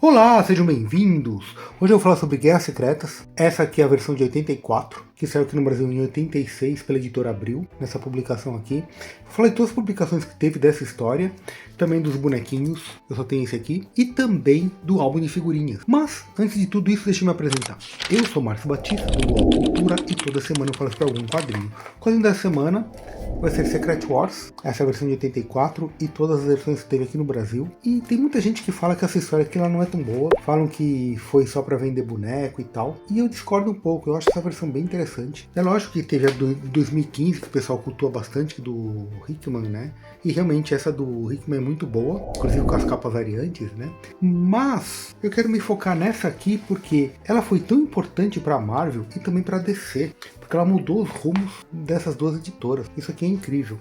Olá, sejam bem-vindos! Hoje eu vou falar sobre Guerras Secretas. Essa aqui é a versão de 84, que saiu aqui no Brasil em 86 pela editora Abril, nessa publicação aqui. Vou falar de todas as publicações que teve dessa história, também dos bonequinhos, eu só tenho esse aqui, e também do álbum de figurinhas. Mas, antes de tudo isso, deixa eu me apresentar. Eu sou Márcio Batista, do UOL Cultura, e toda semana eu falo sobre algum quadrinho. O quadrinho da semana vai ser Secret Wars, essa é a versão de 84, e todas as versões que teve aqui no Brasil. E tem muita gente que fala que essa história aqui ela não é tão boa, falam que foi só pra vender boneco e tal, e eu discordo um pouco, eu acho essa versão bem interessante. É lógico que teve a do 2015, que o pessoal cultua bastante, do Hickman, né, e realmente essa do Hickman é muito boa, inclusive com as capas variantes, né, mas eu quero me focar nessa aqui porque ela foi tão importante pra Marvel e também pra DC, porque ela mudou os rumos dessas duas editoras, isso aqui é incrível.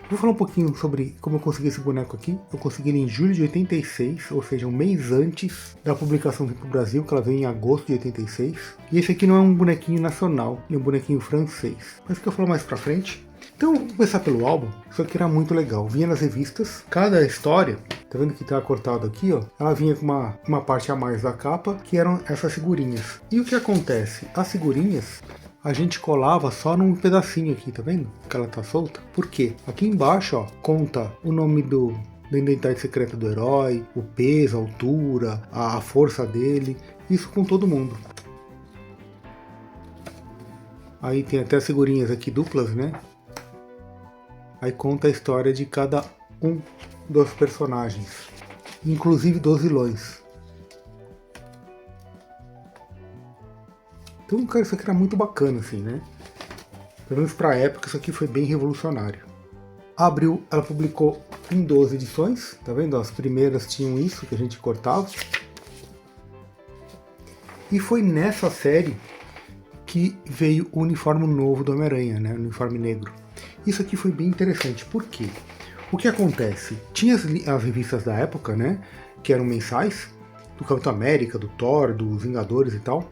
Vou falar um pouquinho sobre como eu consegui esse boneco aqui. Eu consegui ele em julho de 86, ou seja, um mês antes da publicação vir para o Brasil, que ela veio em agosto de 86. E esse aqui não é um bonequinho nacional, é um bonequinho francês. Mas que eu falo mais pra frente. Então, vou começar pelo álbum. Isso aqui era muito legal. Vinha nas revistas, cada história, tá vendo que tá cortado aqui, ó? Ela vinha com uma parte a mais da capa, que eram essas figurinhas. E o que acontece? As figurinhas a gente colava só num pedacinho aqui, tá vendo? Que ela tá solta. Por quê? Aqui embaixo, ó, conta o nome da identidade secreta do herói, o peso, a altura, a força dele, isso com todo mundo. Aí tem até as figurinhas aqui duplas, né? Aí conta a história de cada um dos personagens, inclusive dos vilões. Então, cara, isso aqui era muito bacana, assim, né? Pelo menos pra época, isso aqui foi bem revolucionário. A Abril, ela publicou em 12 edições, tá vendo? As primeiras tinham isso, que a gente cortava. E foi nessa série que veio o uniforme novo do Homem-Aranha, né? O uniforme negro. Isso aqui foi bem interessante, por quê? O que acontece? Tinha as revistas da época, né? Que eram mensais, do Capitão América, do Thor, dos Vingadores e tal.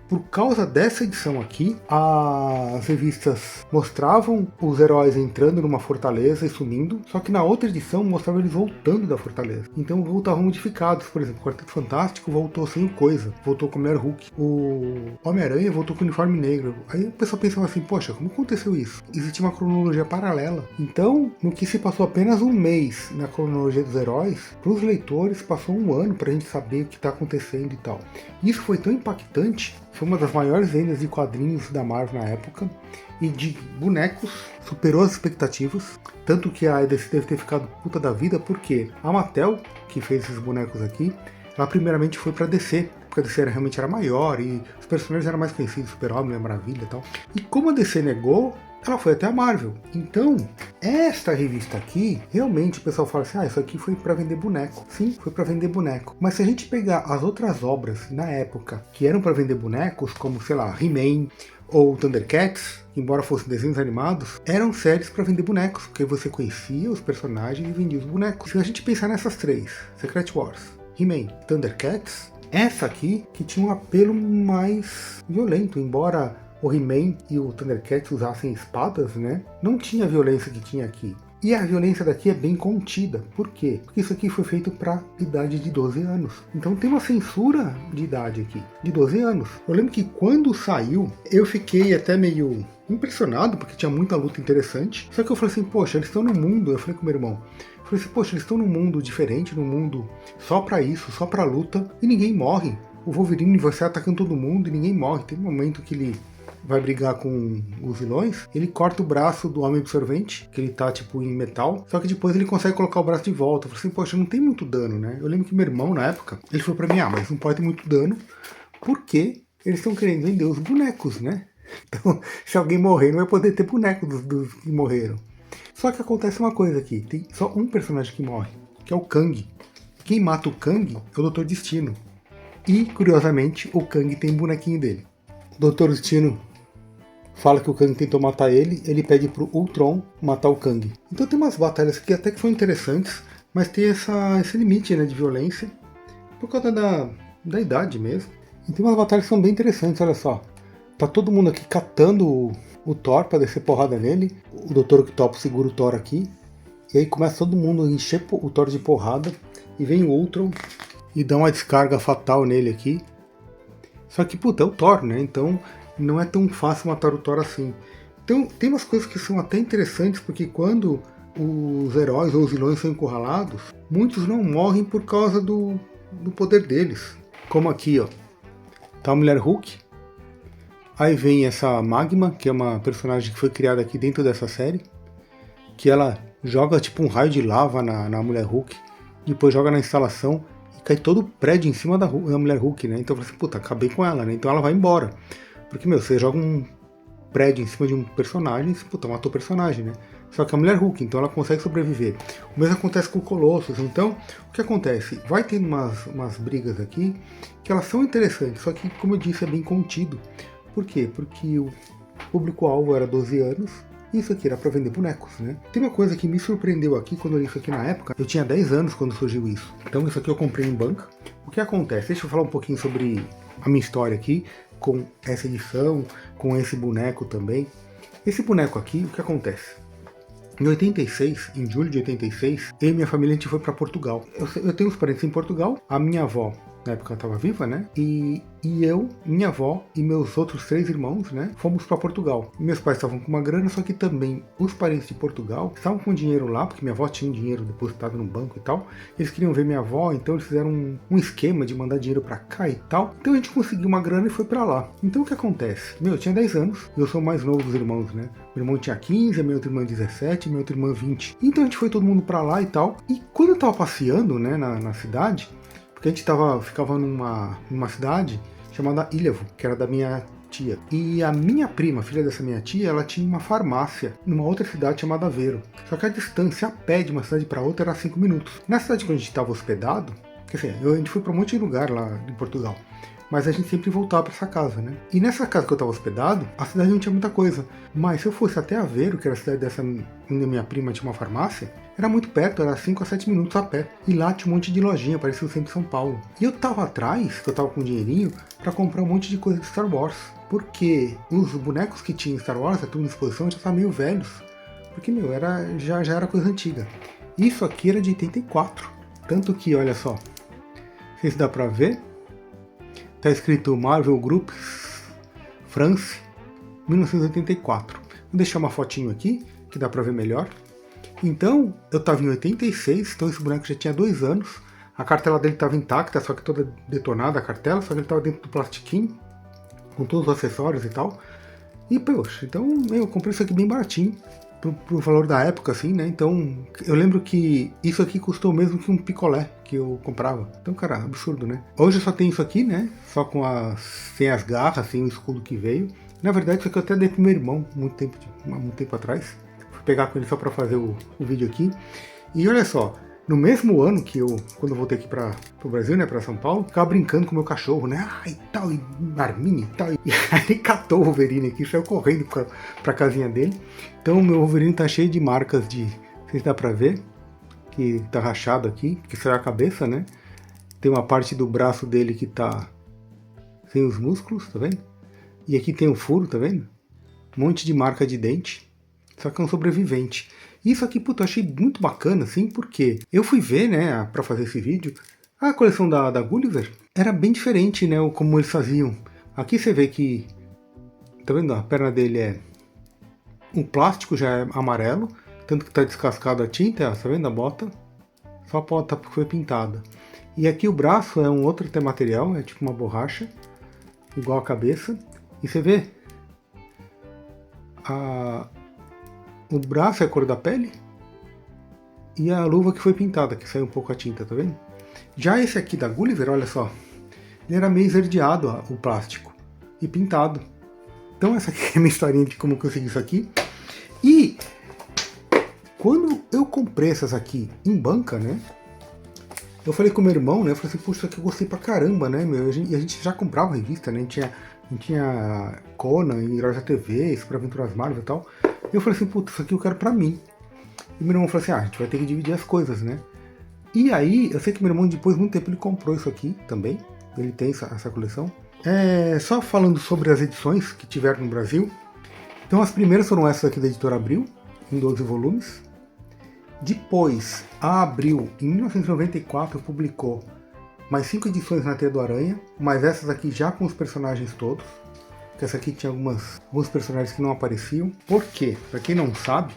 Por causa dessa edição aqui, as revistas mostravam os heróis entrando numa fortaleza e sumindo, só que na outra edição mostrava eles voltando da fortaleza. Então voltavam modificados, por exemplo, o Quarteto Fantástico voltou sem o Coisa, voltou com o Mulher Hulk. O Homem-Aranha voltou com o uniforme negro. Aí o pessoal pensava assim, poxa, como aconteceu isso? Existia uma cronologia paralela. Então, no que se passou apenas um mês na cronologia dos heróis, para os leitores passou um ano para a gente saber o que está acontecendo e tal. Isso foi tão impactante, foi uma das maiores vendas de quadrinhos da Marvel na época, e de bonecos superou as expectativas, tanto que a DC deve ter ficado puta da vida, porque a Mattel, que fez esses bonecos aqui, ela primeiramente foi pra DC, porque a DC realmente era maior, e os personagens eram mais conhecidos, Super-Homem, a Maravilha e tal. E como a DC negou, ela foi até a Marvel. Então, esta revista aqui, realmente o pessoal fala assim, isso aqui foi para vender boneco. Sim, foi para vender boneco. Mas se a gente pegar as outras obras na época que eram para vender bonecos, como, sei lá, He-Man ou Thundercats, embora fossem desenhos animados, eram séries para vender bonecos, porque você conhecia os personagens e vendia os bonecos. Se a gente pensar nessas três, Secret Wars, He-Man, Thundercats, essa aqui que tinha um apelo mais violento, embora o He-Man e o Thundercats usassem espadas, né? Não tinha a violência que tinha aqui. E a violência daqui é bem contida. Por quê? Porque isso aqui foi feito para idade de 12 anos. Então tem uma censura de idade aqui, de 12 anos. Eu lembro que quando saiu, eu fiquei até meio impressionado, porque tinha muita luta interessante. Só que eu falei assim, poxa, eles estão no mundo, eu falei com meu irmão, eu falei assim, poxa, eles estão num mundo diferente, num mundo só para isso, só para luta, e ninguém morre. O Wolverine vai sair atacando todo mundo e ninguém morre. Tem um momento que ele vai brigar com os vilões, ele corta o braço do Homem Absorvente, que ele tá tipo em metal, só que depois ele consegue colocar o braço de volta. Eu falei assim, poxa, não tem muito dano, né? Eu lembro que meu irmão, na época, ele falou pra mim, mas não pode ter muito dano, porque eles estão querendo vender os bonecos, né? Então, se alguém morrer, não vai poder ter boneco dos que morreram. Só que acontece uma coisa aqui, tem só um personagem que morre, que é o Kang. Quem mata o Kang é o Dr. Destino. E, curiosamente, o Kang tem um bonequinho dele. O Dr. Destino fala que o Kang tentou matar ele, ele pede pro Ultron matar o Kang. Então tem umas batalhas aqui até que são interessantes, mas tem esse limite, né, de violência, por causa da idade mesmo. E tem umas batalhas que são bem interessantes, olha só. Tá todo mundo aqui catando o Thor para descer porrada nele. O Dr. Octopus segura o Thor aqui. E aí começa todo mundo a encher o Thor de porrada. E vem o Ultron e dá uma descarga fatal nele aqui. Só que, puta, é o Thor, né? Então não é tão fácil matar o Thor assim. Então tem umas coisas que são até interessantes, porque quando os heróis ou os vilões são encurralados, muitos não morrem por causa do poder deles. Como aqui, ó. Tá a Mulher Hulk. Aí vem essa Magma, que é uma personagem que foi criada aqui dentro dessa série, que ela joga tipo um raio de lava na Mulher Hulk, depois joga na instalação e cai todo o prédio em cima da Mulher Hulk, né? Então eu falei assim, puta, acabei com ela, né? Então ela vai embora. Porque, meu, você joga um prédio em cima de um personagem, você, puta, matou o personagem, né? Só que a Mulher Hulk, então ela consegue sobreviver. O mesmo acontece com o Colossus. Então, o que acontece? Vai tendo umas brigas aqui que elas são interessantes, só que, como eu disse, é bem contido. Por quê? Porque o público-alvo era 12 anos, e isso aqui era para vender bonecos, né? Tem uma coisa que me surpreendeu aqui, quando eu li isso aqui na época, eu tinha 10 anos quando surgiu isso. Então isso aqui eu comprei em banca. O que acontece? Deixa eu falar um pouquinho sobre a minha história aqui, com essa edição, com esse boneco também. Esse boneco aqui, o que acontece? Em 86, em julho de 86, eu e minha família a gente foi para Portugal. Eu tenho uns parentes em Portugal, a minha avó na época estava viva, né? E eu, minha avó e meus outros 3 irmãos, né? Fomos para Portugal. Meus pais estavam com uma grana, só que também os parentes de Portugal estavam com dinheiro lá, porque minha avó tinha um dinheiro depositado no banco e tal. Eles queriam ver minha avó, então eles fizeram um esquema de mandar dinheiro para cá e tal. Então a gente conseguiu uma grana e foi para lá. Então o que acontece? Meu, eu tinha 10 anos, eu sou o mais novo dos irmãos, né? Meu irmão tinha 15, minha outra irmã 17, minha outra irmã 20. Então a gente foi todo mundo para lá e tal. E quando eu tava passeando, né, na cidade, porque a gente ficava numa cidade chamada Ilhavo, que era da minha tia. E a minha prima, filha dessa minha tia, ela tinha uma farmácia numa outra cidade chamada Aveiro. Só que a distância a pé de uma cidade para outra era 5 minutos. Na cidade que a gente estava hospedado, quer dizer, a gente foi para um monte de lugar lá em Portugal, mas a gente sempre voltava para essa casa, né? E nessa casa que eu estava hospedado, a cidade não tinha muita coisa. Mas se eu fosse até Aveiro, que era a cidade dessa onde minha prima tinha uma farmácia, era muito perto, era 5 a 7 minutos a pé. E lá tinha um monte de lojinha, parecia o centro de São Paulo. E eu tava atrás, que eu tava com dinheirinho, para comprar um monte de coisa de Star Wars. Porque os bonecos que tinha em Star Wars, a turma de exposição, já estavam meio velhos. Porque, meu, já era coisa antiga. Isso aqui era de 84. Tanto que, olha só, não sei se dá pra ver, tá escrito Marvel Group France 1984. Vou deixar uma fotinho aqui, que dá pra ver melhor. Então, eu tava em 86, então esse boneco já tinha 2 anos. A cartela dele tava intacta, só que toda detonada a cartela, só que ele tava dentro do plastiquinho, com todos os acessórios e tal. E, poxa, então eu comprei isso aqui bem baratinho, pro valor da época, assim, né? Então, eu lembro que isso aqui custou mesmo que um picolé que eu comprava. Então, cara, absurdo, né? Hoje eu só tenho isso aqui, né? Só sem as garras, sem o escudo que veio. Na verdade, isso aqui eu até dei pro meu irmão, muito tempo atrás. Fui pegar com ele só pra fazer o vídeo aqui. E olha só, no mesmo ano que quando eu voltei aqui pro Brasil, né, pra São Paulo, ficava brincando com o meu cachorro, né, e tal, e Arminha e tal. E aí ele catou o Wolverine aqui, saiu correndo pra casinha dele. Então o meu Wolverine tá cheio de marcas de, não sei se dá pra ver, que tá rachado aqui, que será a cabeça, né. Tem uma parte do braço dele que tá sem os músculos, tá vendo? E aqui tem um furo, tá vendo? Um monte de marca de dente. Só que é um sobrevivente. Isso aqui, puta, eu achei muito bacana, assim, porque eu fui ver, né, pra fazer esse vídeo, a coleção da Gulliver era bem diferente, né, como eles faziam. Aqui você vê que, tá vendo, a perna dele é um plástico, já é amarelo, tanto que tá descascado a tinta, tá vendo a bota? Só a bota foi pintada. E aqui o braço é um outro material, é tipo uma borracha, igual a cabeça. E você vê, o braço é a cor da pele e a luva que foi pintada, que saiu um pouco a tinta, tá vendo? Já esse aqui da Gulliver, olha só, ele era meio esverdeado o plástico e pintado. Então essa aqui é a minha historinha de como eu consegui isso aqui. E quando eu comprei essas aqui em banca, né, eu falei com meu irmão, né, eu falei assim, puxa, isso aqui eu gostei pra caramba, né, meu, e a gente já comprava revista, né, a gente tinha Conan, Heróis da TV, Super Aventuras Marvel e tal. E eu falei assim, puta, isso aqui eu quero pra mim. E meu irmão falou assim, a gente vai ter que dividir as coisas, né? E aí, eu sei que meu irmão, depois de muito tempo, ele comprou isso aqui também. Ele tem essa coleção. Só falando sobre as edições que tiveram no Brasil. Então as primeiras foram essas aqui da Editora Abril, em 12 volumes. Depois, a Abril, em 1994, publicou mais 5 edições na Teia do Aranha, mas essas aqui já com os personagens todos. Que essa aqui tinha alguns personagens que não apareciam. Por quê? Pra quem não sabe,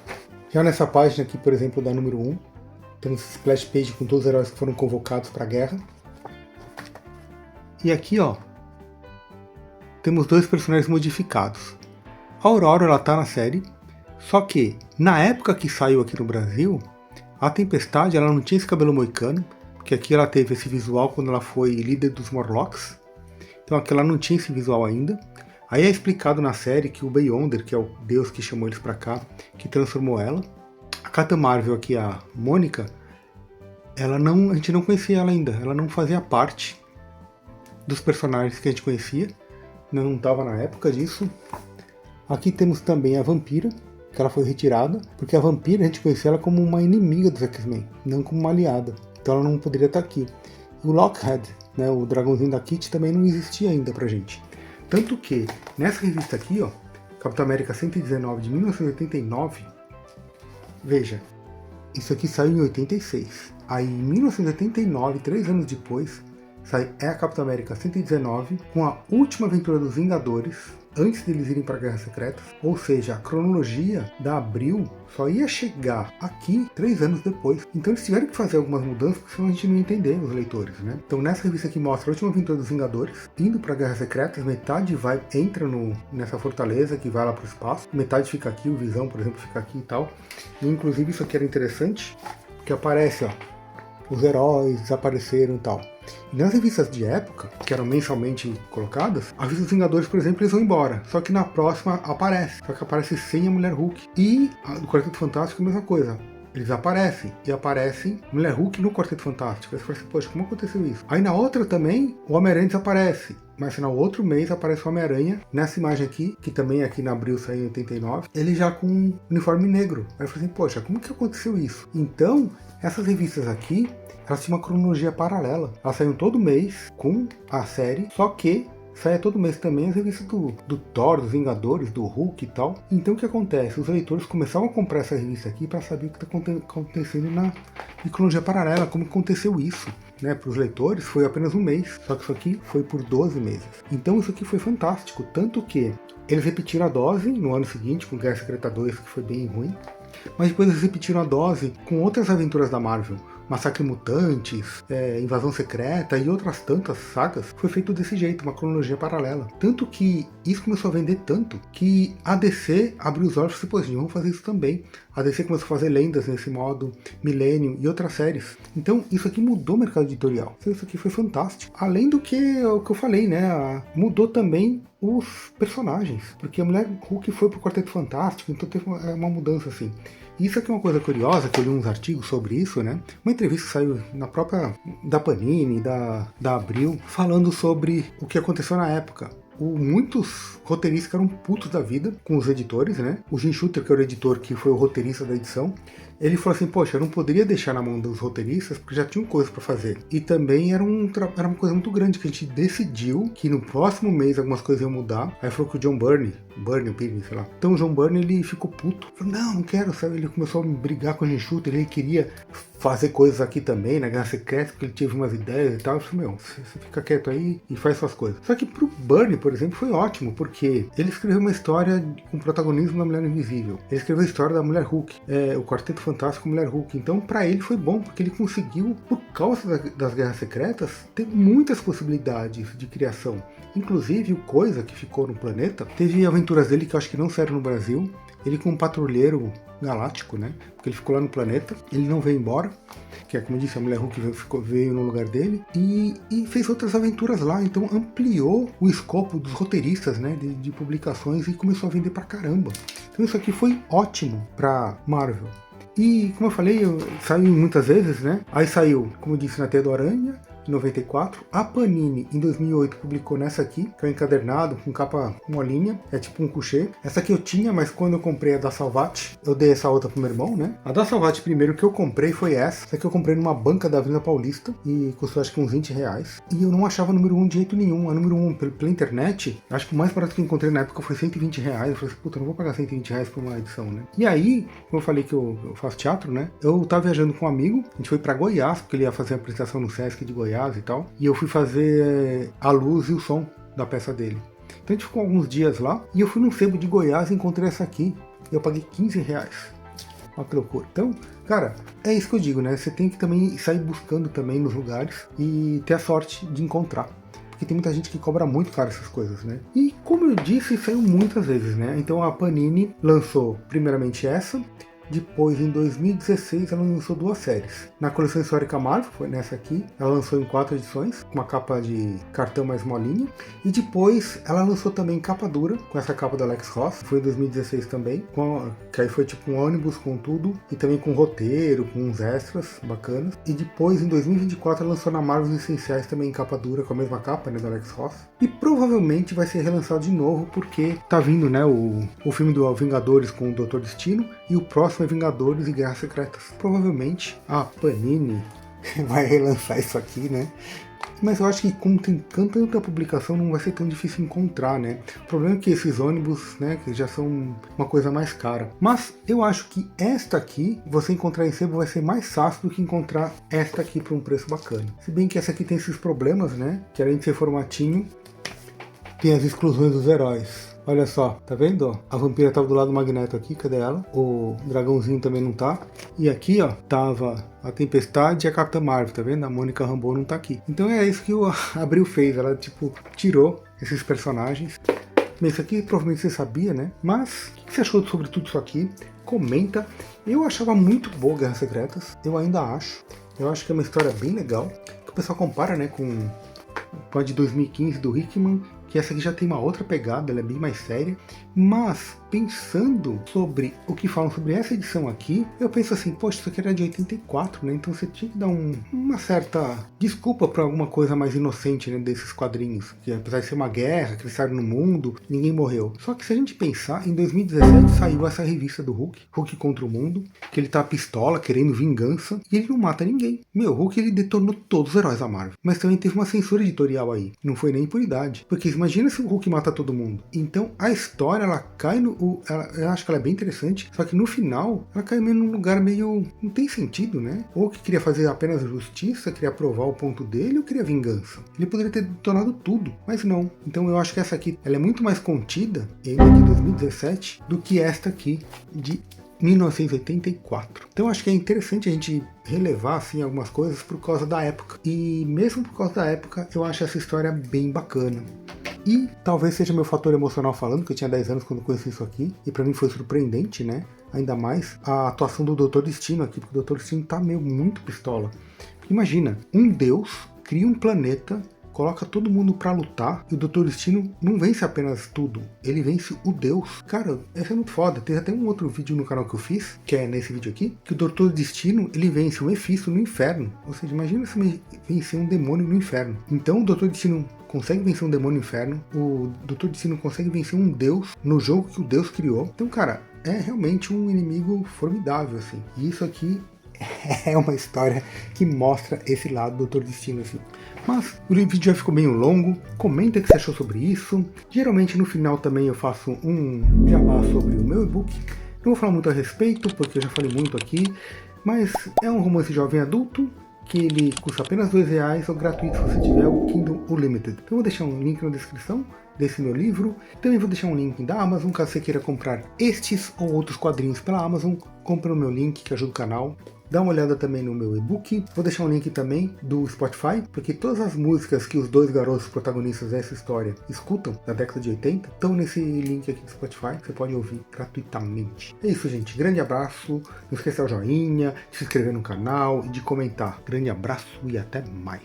já nessa página aqui, por exemplo, da número 1, temos esse splash page com todos os heróis que foram convocados para a guerra. E aqui, ó, temos 2 personagens modificados. A Aurora, ela tá na série, só que na época que saiu aqui no Brasil, a Tempestade, ela não tinha esse cabelo moicano, porque aqui ela teve esse visual quando ela foi líder dos Morlocks. Então aqui ela não tinha esse visual ainda. Aí é explicado na série que o Beyonder, que é o deus que chamou eles pra cá, que transformou ela. A Capitã Marvel aqui, a Mônica, a gente não conhecia ela ainda, ela não fazia parte dos personagens que a gente conhecia, não estava na época disso. Aqui temos também a Vampira, que ela foi retirada, porque a Vampira a gente conhecia ela como uma inimiga dos X-Men, não como uma aliada, então ela não poderia estar aqui. E o Lockheed, né, o dragãozinho da Kitty, também não existia ainda pra gente. Tanto que, nessa revista aqui, ó, Capitão América 119 de 1989, veja, isso aqui saiu em 86. Aí em 1989, 3 anos depois, sai a Capitão América 119 com a última aventura dos Vingadores, antes deles irem para a Guerra Secreta. Ou seja, a cronologia da Abril só ia chegar aqui 3 anos depois. Então eles tiveram que fazer algumas mudanças, porque senão a gente não ia entender, os leitores, né? Então nessa revista aqui mostra a última aventura dos Vingadores, indo para a Guerra Secreta, metade entra nessa fortaleza que vai lá para o espaço, metade fica aqui, o Visão, por exemplo, fica aqui e tal. E inclusive isso aqui era interessante, que aparece, ó, os heróis desapareceram e tal. E nas revistas de época, que eram mensalmente colocadas, a revista dos Vingadores, por exemplo, eles vão embora. Só que na próxima aparece. Só que aparece sem a Mulher Hulk. E do Quarteto Fantástico a mesma coisa. Eles aparecem. E aparecem Mulher Hulk no Quarteto Fantástico. Aí você fala assim, poxa, como aconteceu isso? Aí na outra também, o Homem-Aranha desaparece. Mas no outro mês aparece o Homem-Aranha, nessa imagem aqui, que também aqui na Abril saiu em 89, ele já com um uniforme negro. Aí eu falei assim, poxa, como que aconteceu isso? Então, essas revistas aqui, elas tinham uma cronologia paralela. Elas saíam todo mês com a série, só que saia todo mês também as revistas do Thor, dos Vingadores, do Hulk e tal. Então o que acontece? Os leitores começavam a comprar essa revista aqui para saber o que está acontecendo na cronologia paralela, como aconteceu isso. Né, para os leitores foi apenas um mês, só que isso aqui foi por 12 meses. Então isso aqui foi fantástico, tanto que eles repetiram a dose no ano seguinte com Guerra Secreta 2, que foi bem ruim, mas depois eles repetiram a dose com outras aventuras da Marvel. Massacre Mutantes, Invasão Secreta e outras tantas sagas, foi feito desse jeito, uma cronologia paralela. Tanto que isso começou a vender tanto que a DC abriu os olhos e falou, pô, vamos fazer isso também. A DC começou a fazer lendas nesse modo, Millennium e outras séries. Então isso aqui mudou o mercado editorial. Então, isso aqui foi fantástico. Além do que o que eu falei, né? Mudou também os personagens. Porque a Mulher Hulk foi pro Quarteto Fantástico, então teve uma mudança assim. Isso aqui é uma coisa curiosa, que eu li uns artigos sobre isso, né? Uma entrevista que saiu na própria da Panini, da Abril, falando sobre o que aconteceu na época. Muitos roteiristas ficaram putos da vida com os editores, né? O Jim Shooter, que era o editor, que foi o roteirista da edição, ele falou assim, poxa, eu não poderia deixar na mão dos roteiristas, porque já tinham coisas para fazer. E também era uma coisa muito grande, que a gente decidiu que no próximo mês algumas coisas iam mudar. Aí falou que o John Byrne, sei lá. Então o John Byrne, ele ficou puto. Falou, não quero, sabe? Ele começou a brigar com o Jim Shooter, ele queria fazer coisas aqui também, na Guerra Secreta, porque ele teve umas ideias e tal. Eu falei, você fica quieto aí e faz suas coisas. Só que pro Byrne, por exemplo, foi ótimo, porque ele escreveu uma história com protagonismo da Mulher Invisível. Ele escreveu a história da Mulher Hulk, o Quarteto Fantástico Mulher Hulk. Então, pra ele foi bom, porque ele conseguiu, por causa das Guerras Secretas, ter muitas possibilidades de criação. Inclusive, o Coisa, que ficou no planeta, teve aventuras dele que eu acho que não saíram no Brasil. Ele com um patrulheiro galáctico, né? Porque ele ficou lá no planeta, ele não veio embora, que é como eu disse, a Mulher Hulk veio no lugar dele, e fez outras aventuras lá, então ampliou o escopo dos roteiristas, né? De publicações, e começou a vender pra caramba. Então isso aqui foi ótimo pra Marvel. E, como eu falei, saiu muitas vezes, né? Aí saiu, como eu disse, na Teia do Aranha, em 94. A Panini, em 2008, publicou nessa aqui, que é um encadernado, com capa molinha, é tipo um coucher. Essa aqui eu tinha, mas quando eu comprei a da Salvat, eu dei essa outra pro meu irmão, né? A da Salvat primeiro que eu comprei foi essa. Essa aqui eu comprei numa banca da Avenida Paulista, e custou acho que uns 20 reais. E eu não achava número 1 de jeito nenhum. A número 1 pela internet, acho que o mais barato que eu encontrei na época foi 120 reais. Eu falei assim, puta, eu não vou pagar 120 reais por uma edição, né? E aí, como eu falei que eu faço teatro, né? Eu tava viajando com um amigo, a gente foi pra Goiás, porque ele ia fazer a apresentação no Sesc de Goiás. Goiás e tal, e eu fui fazer a luz e o som da peça dele. Então a gente ficou alguns dias lá, e eu fui num sebo de Goiás e encontrei essa aqui. Eu paguei 15 reais. Olha que loucura. Então, cara, é isso que eu digo, né? Você tem que também sair buscando também nos lugares e ter a sorte de encontrar. Porque tem muita gente que cobra muito caro essas coisas, né? E como eu disse, saiu muitas vezes, né? Então a Panini lançou primeiramente essa. Depois, em 2016, ela lançou 2 séries. Na coleção histórica Marvel, foi nessa aqui, ela lançou em 4 edições, com uma capa de cartão mais molinha. E depois, ela lançou também capa dura, com essa capa da Alex Ross, foi em 2016 também, que aí foi tipo um ônibus com tudo, e também com roteiro, com uns extras bacanas. E depois, em 2024, ela lançou na Marvel Essenciais também em capa dura, com a mesma capa, né, da Alex Ross. E provavelmente vai ser relançado de novo, porque tá vindo, né, o filme do Vingadores com o Doutor Destino, e o próximo é Vingadores e Guerras Secretas. Provavelmente a Panini vai relançar isso aqui, né? Mas eu acho que como tem tanta publicação, não vai ser tão difícil encontrar, né? O problema é que esses ônibus, né, que já são uma coisa mais cara. Mas eu acho que esta aqui, você encontrar em sebo vai ser mais fácil do que encontrar esta aqui por um preço bacana. Se bem que essa aqui tem esses problemas, né? Que além de ser formatinho, tem as exclusões dos heróis. Olha só, tá vendo? A vampira tava do lado do Magneto aqui, cadê ela? O dragãozinho também não tá. E aqui, ó, tava a Tempestade e a Capitã Marvel, tá vendo? A Mônica Rambeau não tá aqui. Então é isso que o Abril fez, ela tipo tirou esses personagens. Bem, isso aqui provavelmente você sabia, né? Mas o que você achou sobre tudo isso aqui? Comenta. Eu achava muito boa Guerras Secretas, eu ainda acho. Eu acho que é uma história bem legal. Que o pessoal compara, né, com a de 2015 do Hickman, que essa aqui já tem uma outra pegada, ela é bem mais séria, mas pensando sobre o que falam sobre essa edição aqui, eu penso assim, poxa, isso aqui era de 84, né, então você tinha que dar uma certa desculpa para alguma coisa mais inocente, né, desses quadrinhos, que apesar de ser uma guerra, que eles saíram no mundo, ninguém morreu. Só que se a gente pensar, em 2017 saiu essa revista do Hulk, Hulk contra o Mundo, que ele tá pistola, querendo vingança, e ele não mata ninguém. Meu, o Hulk ele detonou todos os heróis da Marvel, mas também teve uma censura editorial aí, não foi nem por idade, porque imagina se o Hulk mata todo mundo. Então a história, ela cai no... eu acho que ela é bem interessante, só que no final, ela cai meio num lugar meio... não tem sentido, né? Ou que queria fazer apenas justiça, queria provar o ponto dele, ou queria vingança. Ele poderia ter detonado tudo, mas não. Então eu acho que essa aqui, ela é muito mais contida, ainda de 2017, do que esta aqui, de 1984. Então acho que é interessante a gente relevar assim algumas coisas por causa da época. E mesmo por causa da época, eu acho essa história bem bacana. E talvez seja meu fator emocional falando, que eu tinha 10 anos quando conheci isso aqui, e pra mim foi surpreendente, né? Ainda mais a atuação do Doutor Destino aqui, porque o Doutor Destino tá meio muito pistola. Imagina, um deus cria um planeta, coloca todo mundo pra lutar, e o Doutor Destino não vence apenas tudo, ele vence o Deus. Cara, essa é muito foda. Tem até um outro vídeo no canal que eu fiz, que é nesse vídeo aqui, que o Doutor Destino, ele vence o Mephisto no inferno. Ou seja, imagina se vencer um demônio no inferno. Então o Doutor Destino consegue vencer um demônio no inferno, o Doutor Destino consegue vencer um deus no jogo que o Deus criou. Então, cara, é realmente um inimigo formidável, assim. E isso aqui é uma história que mostra esse lado do Doutor Destino, assim. Mas o vídeo já ficou meio longo, comenta o que você achou sobre isso. Geralmente no final também eu faço um jabá sobre o meu e-book. Não vou falar muito a respeito, porque eu já falei muito aqui, mas é um romance jovem adulto, que ele custa apenas R$2 ou gratuito se você tiver o Kindle Unlimited. Então eu vou deixar um link na descrição desse meu livro. Também vou deixar um link da Amazon, caso você queira comprar estes ou outros quadrinhos pela Amazon. Compre no meu link, que ajuda o canal. Dá uma olhada também no meu e-book. Vou deixar um link também do Spotify, porque todas as músicas que os dois garotos protagonistas dessa história escutam, da década de 80, estão nesse link aqui do Spotify. Você pode ouvir gratuitamente. É isso, gente. Grande abraço. Não esqueça o joinha, de se inscrever no canal e de comentar. Grande abraço e até mais.